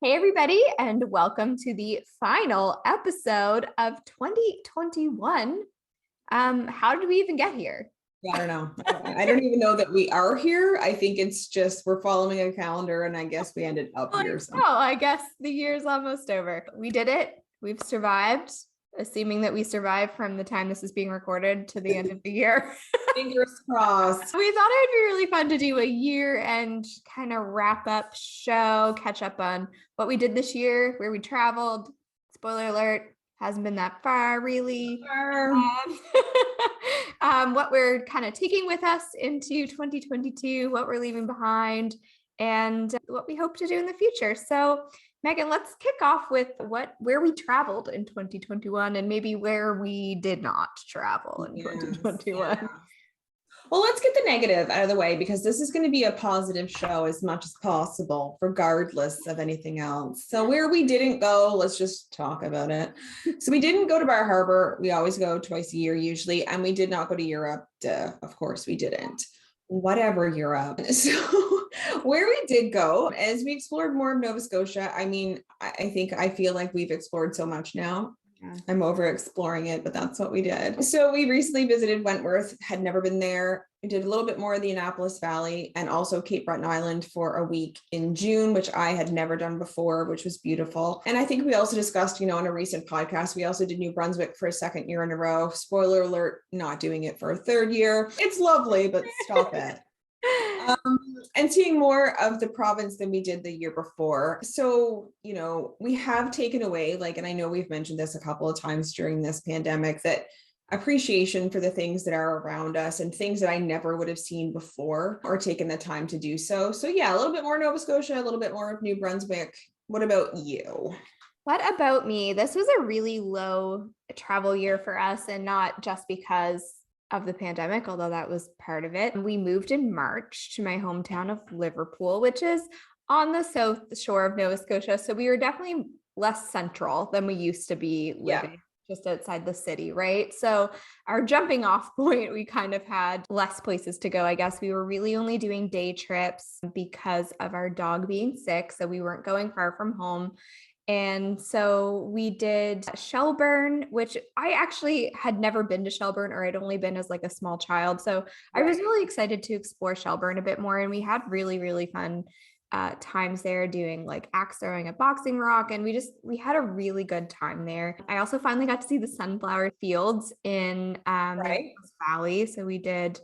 Hey, everybody, and welcome to the final episode of 2021. How did we even get here? I don't know. I don't even know that we are here. I think it's just we're following a calendar, and I guess we ended up here. So I guess the year's almost over. We did it. We've survived, assuming that we survived from the time this is being recorded to the end of the year. Fingers crossed. We thought it would be really fun to do a year-end kind of wrap-up show, catch up on what we did this year, where we traveled. Spoiler alert, hasn't been that far, really. What we're kind of taking with us into 2022, what we're leaving behind, and what we hope to do in the future. So, Megan, let's kick off with where we traveled in 2021 and maybe where we did not travel in 2021. Yeah. Well, let's get the negative out of the way because this is going to be a positive show as much as possible, regardless of anything else. So where we didn't go, let's just talk about it. So we didn't go to Bar Harbor. We always go twice a year usually. And we did not go to Europe. Of course we didn't. Whatever, Europe. So where we did go is we explored more of Nova Scotia. I mean, I feel like we've explored so much now. I'm over exploring it, but that's what we did. So we recently visited Wentworth, had never been there. We did a little bit more of the Annapolis Valley and also Cape Breton Island for a week in June, which I had never done before, which was beautiful. And I think we also discussed, in a recent podcast, we also did New Brunswick for a second year in a row. Spoiler alert, not doing it for a third year. It's lovely, but stop it. And seeing more of the province than we did the year before. So, we have taken away, and I know we've mentioned this a couple of times during this pandemic, that appreciation for the things that are around us and things that I never would have seen before or taken the time to do so. So yeah, a little bit more Nova Scotia, a little bit more of New Brunswick. What about you? What about me? This was a really low travel year for us, and not just because of the pandemic, although that was part of it. We moved in March to my hometown of Liverpool, which is on the south shore of Nova Scotia. So we were definitely less central than we used to be living just outside the city, right? So our jumping off point, we kind of had less places to go. I guess we were really only doing day trips because of our dog being sick. So we weren't going far from home. And so we did Shelburne, which I actually had never been to Shelburne, or I'd only been as a small child. So I was really excited to explore Shelburne a bit more. And we had really, really fun times there doing axe throwing at Boxing Rock. And we had a really good time there. I also finally got to see the sunflower fields in the Valley. So we did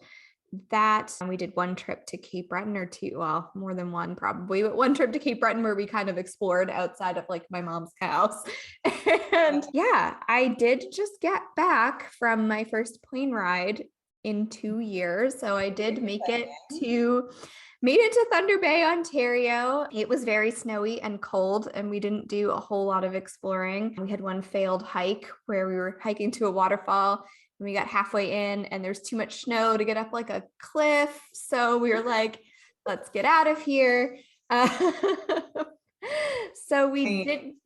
that. We did one trip to Cape Breton, or two, well, more than one probably, but one trip to Cape Breton where we kind of explored outside of my mom's house. And yeah, I did just get back from my first plane ride in 2 years. So I did make it to Thunder Bay, Ontario. It was very snowy and cold, and we didn't do a whole lot of exploring. We had one failed hike where we were hiking to a waterfall. We got halfway in and there's too much snow to get up a cliff. So we were like, let's get out of here. So we didn't,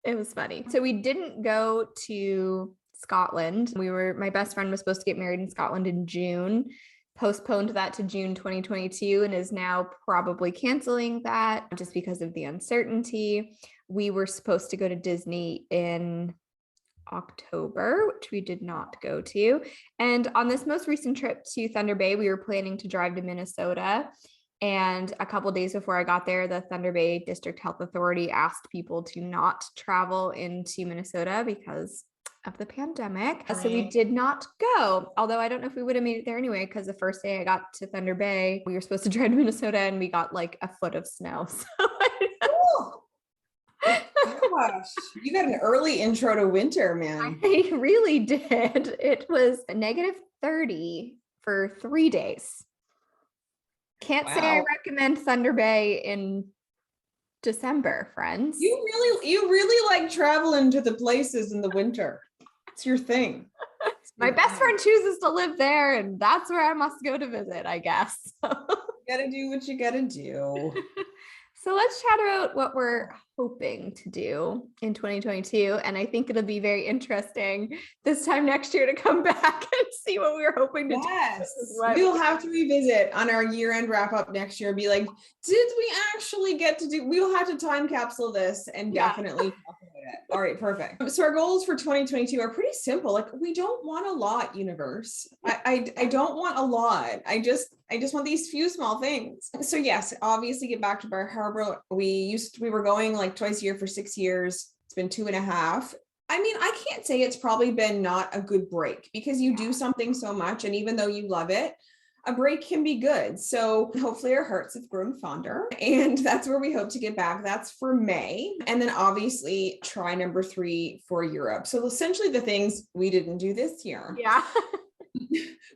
it was funny. So we didn't go to Scotland. My best friend was supposed to get married in Scotland in June, postponed that to June 2022, and is now probably canceling that just because of the uncertainty. We were supposed to go to Disney in October, which we did not go to. And on this most recent trip to Thunder Bay, we were planning to drive to Minnesota. And a couple days before I got there, the Thunder Bay District Health Authority asked people to not travel into Minnesota because of the pandemic. So we did not go, although I don't know if we would have made it there anyway, because the first day I got to Thunder Bay, we were supposed to drive to Minnesota and we got a foot of snow. So gosh, you got an early intro to winter, man. I really did. It was -30 for 3 days. Can't say I recommend Thunder Bay in December, friends. You really like traveling to the places in the winter. It's your thing. My best friend chooses to live there, and that's where I must go to visit, I guess. You gotta do what you gotta do. So let's chat about what we're hoping to do in 2022. And I think it'll be very interesting this time next year to come back and see what we were hoping to do. Yes, What we'll have to revisit on our year-end wrap-up next year. Be like, did we actually get to do? We'll have to time capsule this and definitely talk about it. All right, perfect. So our goals for 2022 are pretty simple. Like, we don't want a lot, universe. I don't want a lot. I just want these few small things. So yes, obviously get back to Bar Harbor. We were going like twice a year for 6 years. It's been 2.5. I mean, I can't say it's probably been not a good break because you do something so much. And even though you love it, a break can be good. So hopefully our hearts have grown fonder. And that's where we hope to get back. That's for May. And then obviously try number 3 for Europe. So essentially the things we didn't do this year. Yeah.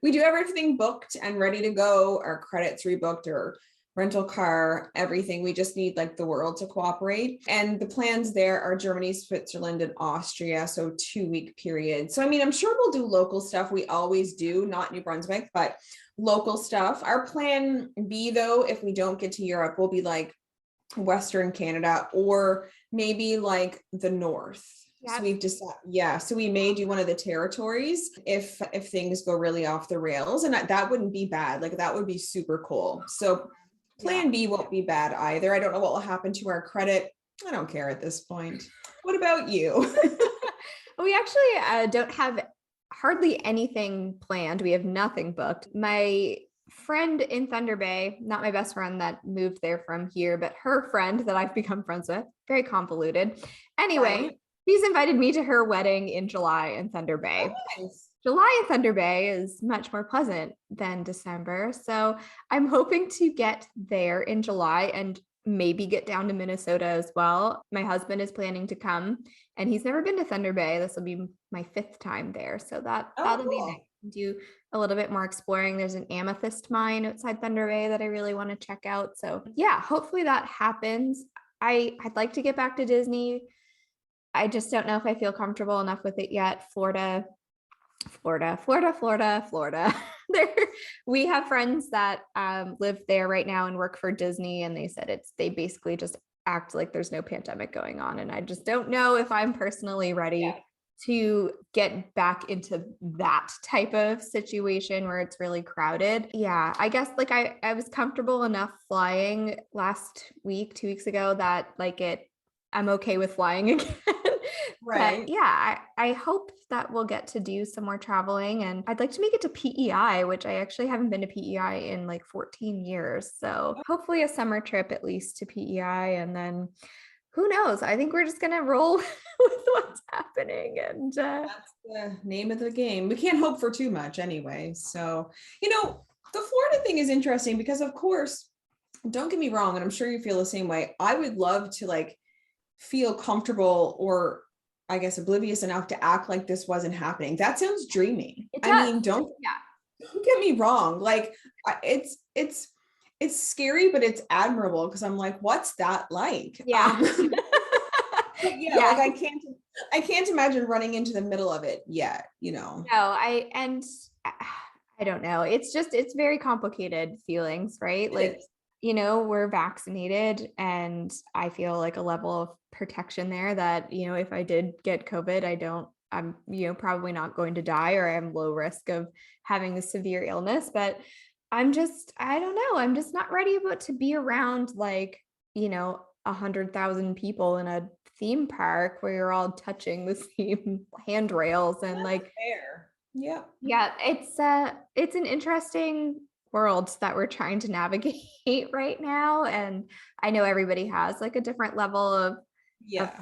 We do have everything booked and ready to go. Our credits rebooked, or rental car, everything. We just need like the world to cooperate. And the plans there are Germany, Switzerland, and Austria. So 2-week period. So, I mean, I'm sure we'll do local stuff. We always do, not New Brunswick, but local stuff. Our plan B though, if we don't get to Europe, will be like Western Canada or maybe like the North. So we've just, so we may do one of the territories if things go really off the rails, and that wouldn't be bad. Like that would be super cool. So plan B won't be bad either. I don't know what will happen to our credit. I don't care at this point. What about you? We actually don't have hardly anything planned. We have nothing booked. My friend in Thunder Bay, not my best friend that moved there from here, but her friend that I've become friends with, very convoluted. Anyway, she's invited me to her wedding in July in Thunder Bay. Oh, nice. July in Thunder Bay is much more pleasant than December. So I'm hoping to get there in July and maybe get down to Minnesota as well. My husband is planning to come and he's never been to Thunder Bay. This will be my 5th time there. So that'll be nice. Do a little bit more exploring. There's an amethyst mine outside Thunder Bay that I really want to check out. So yeah, hopefully that happens. I'd like to get back to Disney. I just don't know if I feel comfortable enough with it yet. Florida. There, we have friends that live there right now and work for Disney, and they said they basically just act like there's no pandemic going on. And I just don't know if I'm personally ready to get back into that type of situation where it's really crowded. Yeah, I guess like I was comfortable enough flying last week, 2 weeks ago, that I'm okay with flying again. Right. But yeah, I hope that we'll get to do some more traveling, and I'd like to make it to PEI, which I actually haven't been to PEI in like 14 years. So hopefully a summer trip at least to PEI, and then who knows? I think we're just going to roll with what's happening. And that's the name of the game. We can't hope for too much anyway. So, the Florida thing is interesting because, of course, don't get me wrong, and I'm sure you feel the same way. I would love to like feel comfortable, or I guess oblivious enough to act like this wasn't happening. That sounds dreamy. I mean, don't get me wrong. Like it's scary, but it's admirable because I'm like, what's that like? Yeah. Like I can't imagine running into the middle of it yet, No, I don't know. It's very complicated feelings, right? Like, we're vaccinated, and I feel like a level of protection there that, if I did get COVID, I'm probably not going to die, or I'm low risk of having a severe illness, but I don't know. I'm just not ready to be around 100,000 people in a theme park where you're all touching the same handrails and fair. Yeah. Yeah. It's an interesting world that we're trying to navigate right now. And I know everybody has a different level of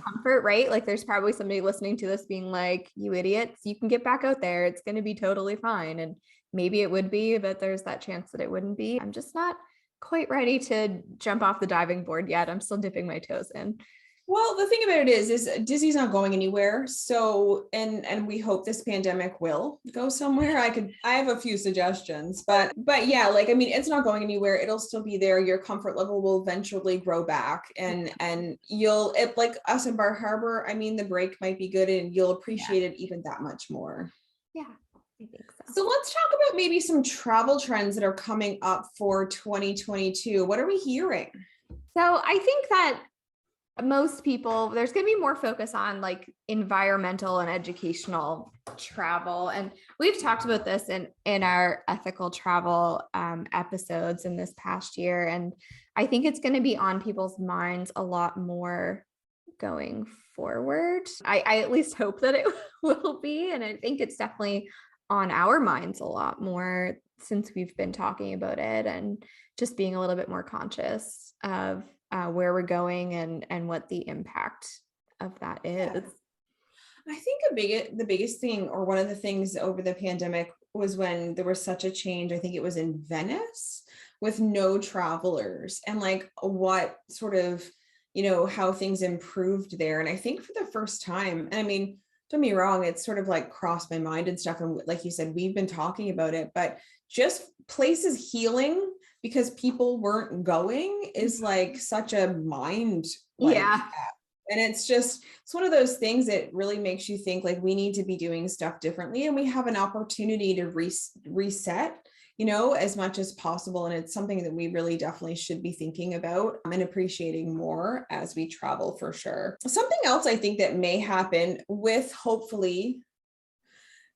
comfort, right? Like there's probably somebody listening to this being like, you idiots, you can get back out there. It's going to be totally fine. And maybe it would be, but there's that chance that it wouldn't be. I'm just not quite ready to jump off the diving board yet. I'm still dipping my toes in. Well, the thing about it is Disney's not going anywhere. So, and we hope this pandemic will go somewhere. I have a few suggestions, but yeah, it's not going anywhere. It'll still be there. Your comfort level will eventually grow back, and like us in Bar Harbor, the break might be good, and you'll appreciate it even that much more. Yeah. I think so. So let's talk about maybe some travel trends that are coming up for 2022. What are we hearing? So I think that most people, there's going to be more focus on like environmental and educational travel. And we've talked about this in our ethical travel episodes in this past year. And I think it's going to be on people's minds a lot more going forward. I at least hope that it will be. And I think it's definitely on our minds a lot more since we've been talking about it and just being a little bit more conscious of where we're going and what the impact of that is. Yeah. I think the biggest thing, or one of the things over the pandemic, was when there was such a change. I think it was in Venice with no travelers, and like what sort of, how things improved there. And I think for the first time, and I mean, don't get me wrong, it's sort of like crossed my mind and stuff. And like you said, we've been talking about it, but just places healing because people weren't going is like such a mind, like, Yeah. and it's one of those things that really makes you think like we need to be doing stuff differently, and we have an opportunity to reset, as much as possible. And it's something that we really definitely should be thinking about and appreciating more as we travel, for sure. Something else I think that may happen with, hopefully,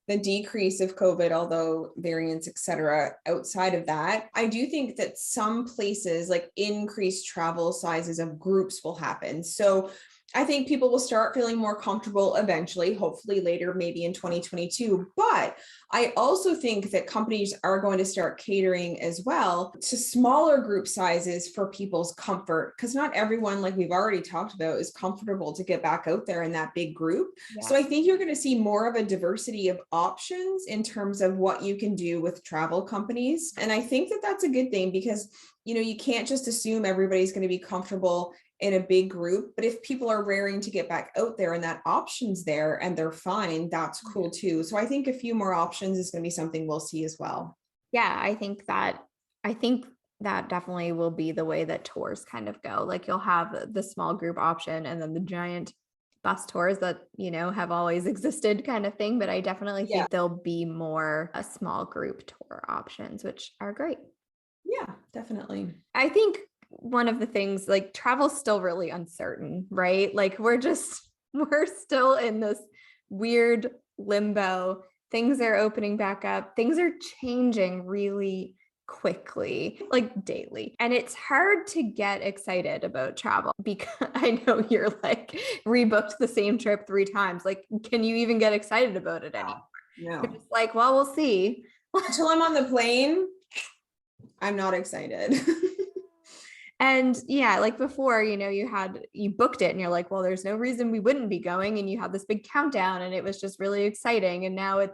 the decrease of COVID, although variants, et cetera, outside of that, I do think that some places like increased travel sizes of groups will happen. So I think people will start feeling more comfortable eventually, hopefully later, maybe in 2022. But I also think that companies are going to start catering as well to smaller group sizes for people's comfort, because not everyone, like we've already talked about, is comfortable to get back out there in that big group. Yeah. So I think you're going to see more of a diversity of options in terms of what you can do with travel companies. And I think that that's a good thing, because you can't just assume everybody's going to be comfortable in a big group. But if people are raring to get back out there and that option's there and they're fine, that's cool too. So I think a few more options is going to be something we'll see as well. Yeah, I think that definitely will be the way that tours kind of go. Like you'll have the small group option and then the giant bus tours that, have always existed kind of thing. But I definitely think there'll be more a small group tour options, which are great. Yeah, definitely. I think one of the things, like, travel's still really uncertain, right? Like we're still in this weird limbo. Things are opening back up. Things are changing really quickly, like daily. And it's hard to get excited about travel because I know you're like rebooked the same trip 3 times. Like, can you even get excited about it anymore? No. You're just like, well, we'll see. Until I'm on the plane, I'm not excited. And yeah, like before, you booked it and you're like, well, there's no reason we wouldn't be going. And you had this big countdown and it was just really exciting. And now it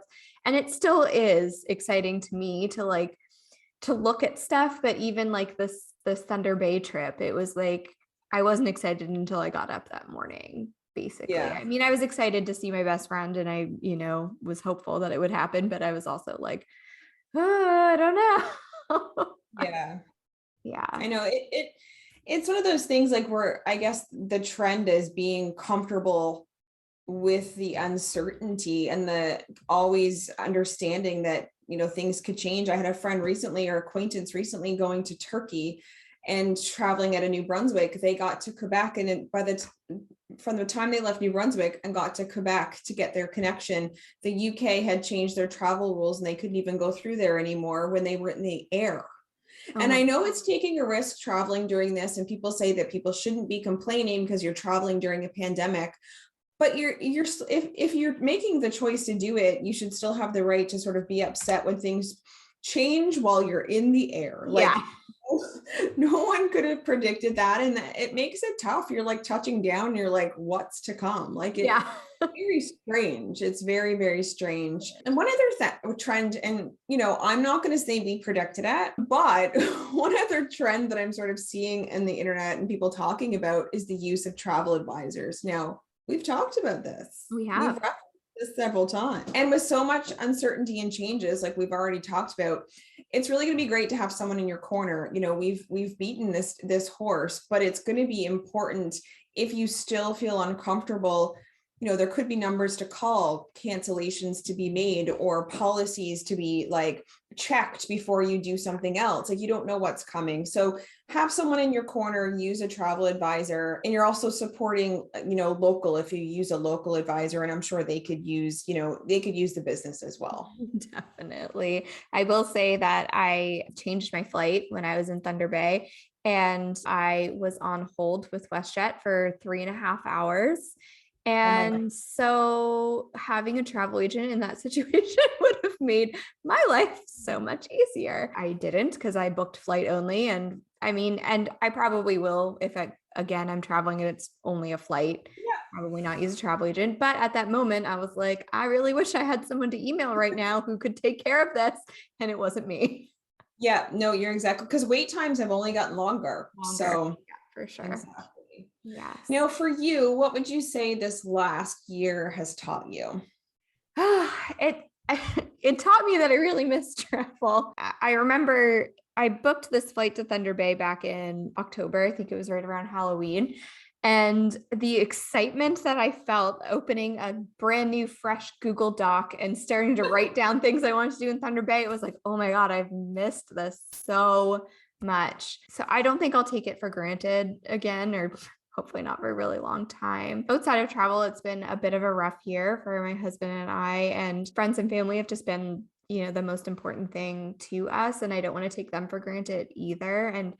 still is exciting to me to look at stuff. But even like this Thunder Bay trip, it was like, I wasn't excited until I got up that morning, basically. Yeah. I mean, I was excited to see my best friend and I, was hopeful that it would happen, but I was also like, oh, I don't know. Yeah. Yeah. I know it's one of those things like where I guess the trend is being comfortable with the uncertainty and the always understanding that, things could change. I had a friend recently, or acquaintance recently, going to Turkey and traveling out of New Brunswick. They got to Quebec, and from the time they left New Brunswick and got to Quebec to get their connection, the UK had changed their travel rules and they couldn't even go through there anymore when they were in the air. And I know it's taking a risk traveling during this, and people say that people shouldn't be complaining because you're traveling during a pandemic. But if you're making the choice to do it, you should still have the right to sort of be upset when things change while you're in the air. Like, no one could have predicted that, and it makes it tough. You're like touching down, you're like, what's to come? Like, very strange. It's very, very strange. And one other trend, and I'm not going to say we predicted it, but one other trend that I'm sort of seeing in the internet and people talking about is the use of travel advisors. Now, we've talked about this. We have. We've referenced this several times. And with so much uncertainty and changes, like we've already talked about, it's really going to be great to have someone in your corner. We've beaten this horse, but it's going to be important if you still feel uncomfortable, there could be numbers to call, cancellations to be made, or policies to be like checked before you do something else. Like, you don't know what's coming. So have someone in your corner, use a travel advisor, and you're also supporting, local, if you use a local advisor, and I'm sure they could use the business as well. Definitely. I will say that I changed my flight when I was in Thunder Bay, and I was on hold with WestJet for 3.5 hours. And so having a travel agent in that situation would have made my life so much easier. I didn't, because I booked flight only. And I probably will if I'm traveling and it's only a flight. Yeah. Probably not use a travel agent. But at that moment, I was like, I really wish I had someone to email right now who could take care of this. And it wasn't me. Yeah, no, you're exactly, because wait times have only gotten longer. So Yeah, for sure. exactly. Yes. Now, for you, what would you say this last year has taught you? It taught me that I really miss travel. I remember I booked this flight to Thunder Bay back in October. I think it was right around Halloween. And the excitement that I felt opening a brand new, fresh Google Doc and starting to write down things I wanted to do in Thunder Bay, it was like, oh my God, I've missed this so much. So I don't think I'll take it for granted again, or hopefully not for a really long time. Outside of travel, it's been a bit of a rough year for my husband and I, and friends and family have just been, the most important thing to us. And I don't want to take them for granted either. And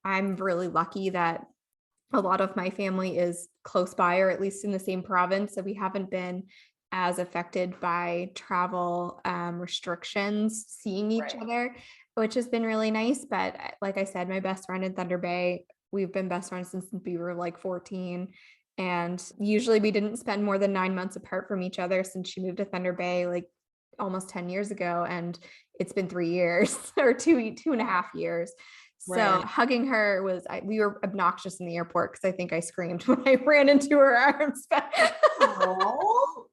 I'm really lucky that a lot of my family is close by, or at least in the same province. So we haven't been as affected by travel restrictions, seeing each other, which has been really nice. But like I said, my best friend in Thunder Bay, we've been best friends since we were like 14. And usually we didn't spend more than 9 months apart from each other since she moved to Thunder Bay like almost 10 years ago. And it's been 3 years or 2.5 years. So hugging her we were obnoxious in the airport because I think I screamed when I ran into her arms. Oh,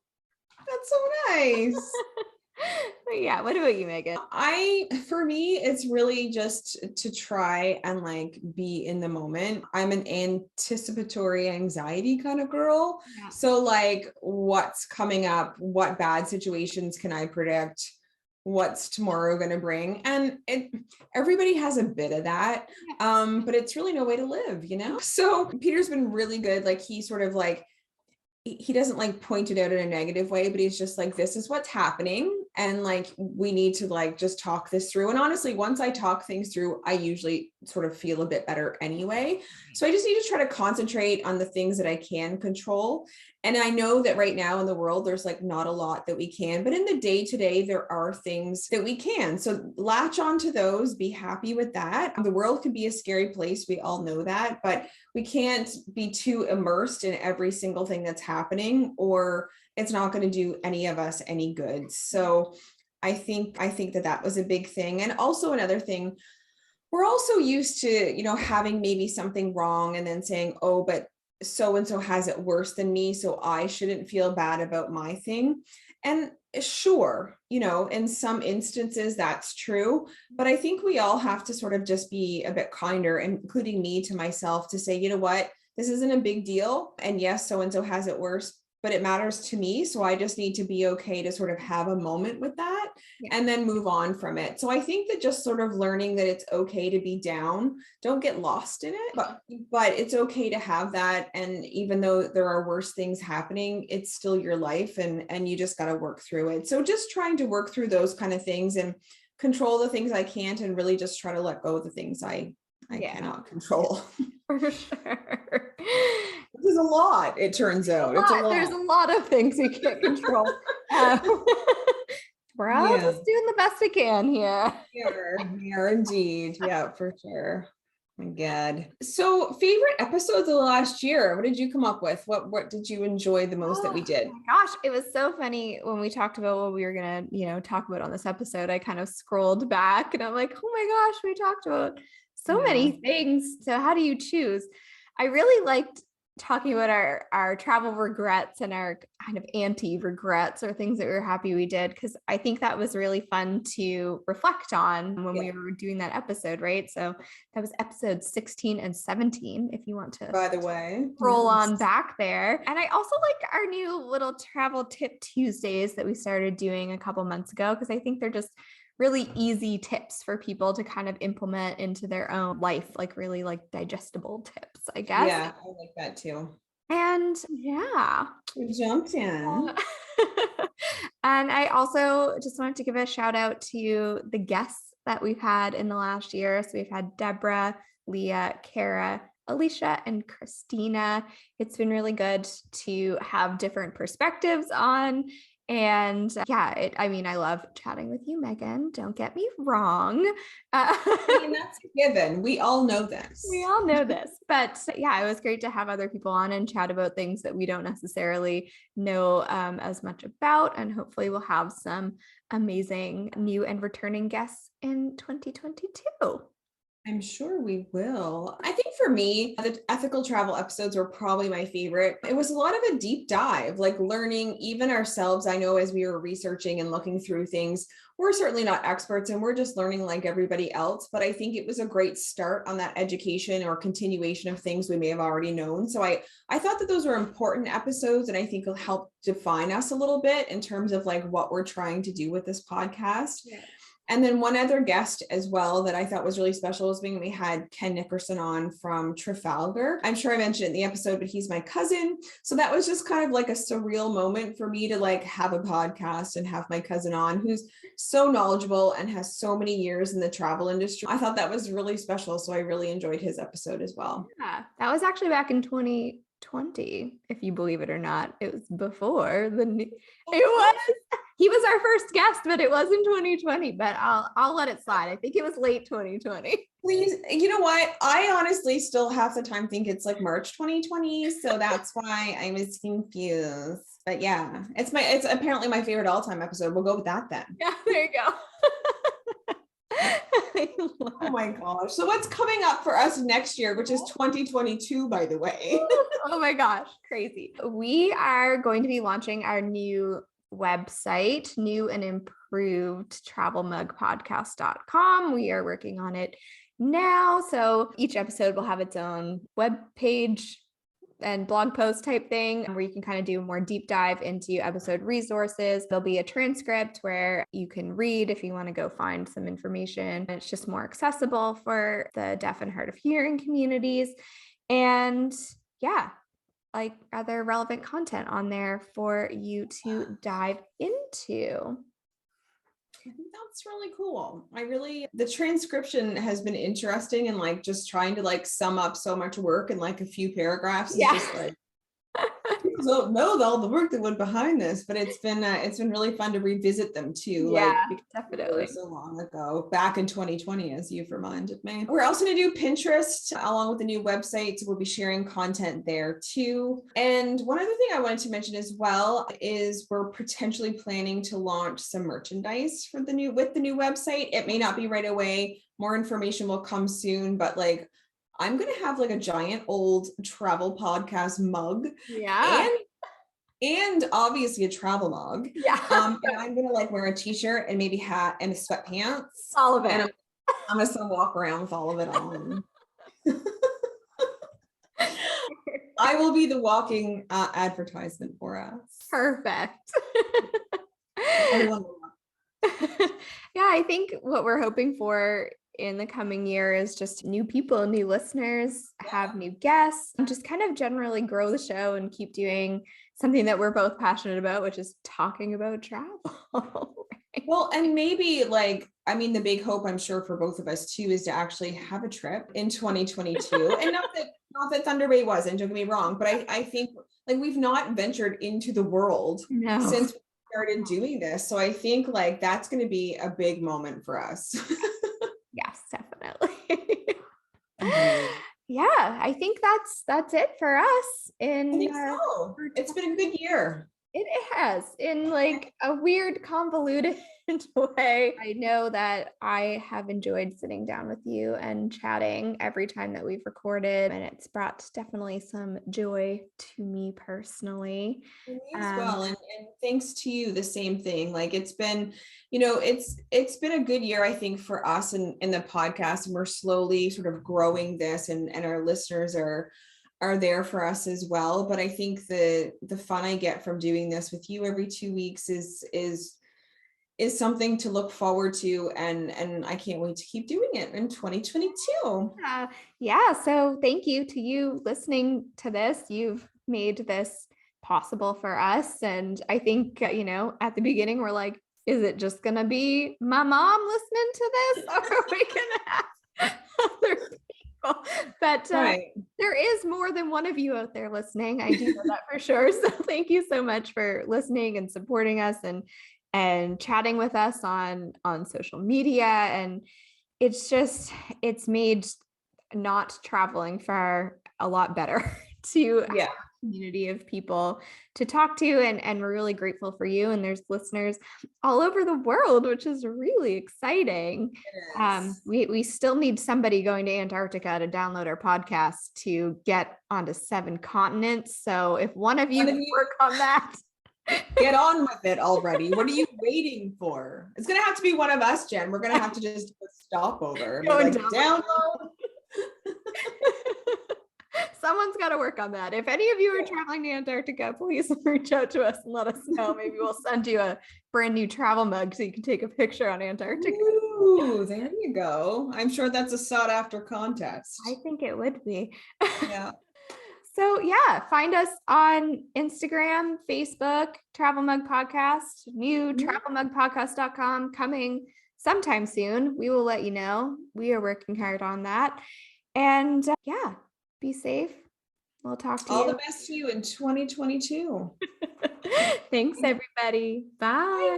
that's so nice. But yeah, what about you, Megan? For me, it's really just to try and like be in the moment. I'm an anticipatory anxiety kind of girl. Yeah. So like, what's coming up? What bad situations can I predict? What's tomorrow going to bring? And everybody has a bit of that. But it's really no way to live, So Peter's been really good. Like, he sort of like, he doesn't like point it out in a negative way, but he's just like, this is what's happening. And like, we need to like, just talk this through. And honestly, once I talk things through, I usually sort of feel a bit better anyway. So I just need to try to concentrate on the things that I can control. And I know that right now in the world, there's like not a lot that we can, but in the day to day, there are things that we can. So latch onto those, be happy with that. The world can be a scary place. We all know that, but we can't be too immersed in every single thing that's happening, or it's not going to do any of us any good. So I think that was a big thing. And also another thing, we're also used to, having maybe something wrong and then saying, oh, but so-and-so has it worse than me, so I shouldn't feel bad about my thing. And sure, in some instances that's true, but I think we all have to sort of just be a bit kinder, including me, to myself, to say, you know what, this isn't a big deal. And yes, so-and-so has it worse, but it matters to me. So I just need to be okay to sort of have a moment with that and then move on from it. So I think that just sort of learning that it's okay to be down, don't get lost in it, but it's okay to have that. And even though there are worse things happening, it's still your life, and you just got to work through it. So just trying to work through those kind of things and control the things I can't, and really just try to let go of the things I cannot control. For sure. This is a lot, it turns out. It's a lot. There's a lot of things we can't control. We're all just doing the best we can here. We are indeed. Yeah, for sure. My God. So favorite episodes of the last year, what did you come up with? What did you enjoy the most that we did? Oh my gosh, it was so funny when we talked about what we were going to, talk about on this episode. I kind of scrolled back and I'm like, oh my gosh, we talked about so many things. So how do you choose? I really liked talking about our travel regrets and our kind of anti-regrets or things that we were happy we did, because I think that was really fun to reflect on when we were doing that episode, right? So that was episode 16 and 17, if you want to, by the way, roll on back there. And I also like our new little travel tip Tuesdays that we started doing a couple months ago, because I think they're just really easy tips for people to kind of implement into their own life, like really like digestible tips, I guess. Yeah, I like that too. And yeah, We jumped in. and I also just wanted to give a shout out to the guests that we've had in the last year. So we've had Deborah, Leah, Kara, Alicia, and Christina. It's been really good to have different perspectives on. And I mean, I love chatting with you, Megan. Don't get me wrong. I mean, that's a given. We all know this. We all know this. But yeah, it was great to have other people on and chat about things that we don't necessarily know as much about. And hopefully we'll have some amazing new and returning guests in 2022. I'm sure we will. I think for me, the ethical travel episodes were probably my favorite. It was a lot of a deep dive, like learning even ourselves. I know as we were researching and looking through things, we're certainly not experts and we're just learning like everybody else. But I think it was a great start on that education or continuation of things we may have already known. So I thought that those were important episodes, and I think will help define us a little bit in terms of like what we're trying to do with this podcast. Yeah. And then one other guest as well that I thought was really special was when we had Ken Nickerson on from Trafalgar. I'm sure I mentioned it in the episode, but he's my cousin. So that was just kind of like a surreal moment for me to like have a podcast and have my cousin on, who's so knowledgeable and has so many years in the travel industry. I thought that was really special. So I really enjoyed his episode as well. Yeah, that was actually back in 2020, if you believe it or not. It was before he was our first guest, but it was in 2020, but I'll let it slide. I think it was late 2020. Please, you know what? I honestly still half the time think it's like March 2020. So that's why I was confused. But yeah, it's apparently my favorite all-time episode. We'll go with that then. Yeah, there you go. Oh my gosh. So what's coming up for us next year, which is 2022, by the way? Oh my gosh, crazy. We are going to be launching our new website, new and improved travelmugpodcast.com. We are working on it now. So each episode will have its own web page and blog post type thing where you can kind of do a more deep dive into episode resources. There'll be a transcript where you can read if you want to go find some information. And it's just more accessible for the deaf and hard of hearing communities. And yeah, like other relevant content on there for you to dive into. I think that's really cool. The transcription has been interesting, and like just trying to like sum up so much work in like a few paragraphs is just like, people don't know all the work that went behind this, but it's been really fun to revisit them too. Yeah, like definitely. So long ago, back in 2020, as you've reminded me. We're also going to do Pinterest along with the new website, so we'll be sharing content there too. And one other thing I wanted to mention as well is we're potentially planning to launch some merchandise with the new website. It may not be right away. More information will come soon, but like, I'm going to have like a giant old travel podcast mug. Yeah. And obviously a travel mug. Yeah. And I'm going to like wear a t-shirt and maybe hat and sweatpants. All of it. And I'm just going to walk around with all of it on. I will be the walking advertisement for us. Perfect. Everyone Yeah, I think what we're hoping for in the coming year is just new people, new listeners, have new guests, and just kind of generally grow the show and keep doing something that we're both passionate about, which is talking about travel. Right? Well, and maybe like, I mean, the big hope I'm sure for both of us too is to actually have a trip in 2022. And not that Thunder Bay wasn't, don't get me wrong, but I think like we've not ventured into the world since we started doing this. So I think like that's going to be a big moment for us. Yes, definitely. Yeah, I think that's it for us. I think so. It's been a good year. It has, in like a weird, convoluted way. I know that I have enjoyed sitting down with you and chatting every time that we've recorded, and it's brought definitely some joy to me personally. Me as well. And thanks to you, the same thing. Like it's been, it's been a good year, I think, for us in the podcast. And we're slowly sort of growing this and our listeners are there for us as well. But I think the fun I get from doing this with you every 2 weeks is something to look forward to. And I can't wait to keep doing it in 2022. Yeah. So thank you to you listening to this. You've made this possible for us. And I think, at the beginning, we're like, is it just going to be my mom listening to this? Or are we going to have other people? But Right. there is more than one of you out there listening. I do know that for sure. So thank you so much for listening and supporting us and chatting with us on social media. And it's made not traveling far a lot better to Yeah. have a community of people to talk to, and we're really grateful for you. And there's listeners all over the world, which is really exciting. We still need somebody going to Antarctica to download our podcast to get onto 7 continents. So if one of you can work on that, get on with it already. What are you waiting for? It's gonna have to be one of us, Jen. We're gonna have to just do a stopover. Like, download. Someone's got to work on that. If any of you are traveling to Antarctica, please reach out to us and let us know. Maybe we'll send you a brand new travel mug so you can take a picture on Antarctica. Ooh, there you go. I'm sure that's a sought after contest. I think it would be. Yeah. So yeah, find us on Instagram, Facebook, Travel Mug Podcast, new travelmugpodcast.com coming sometime soon. We will let you know. We are working hard on that. And yeah, be safe. We'll talk to you. All the best to you in 2022. Thanks, everybody. Bye.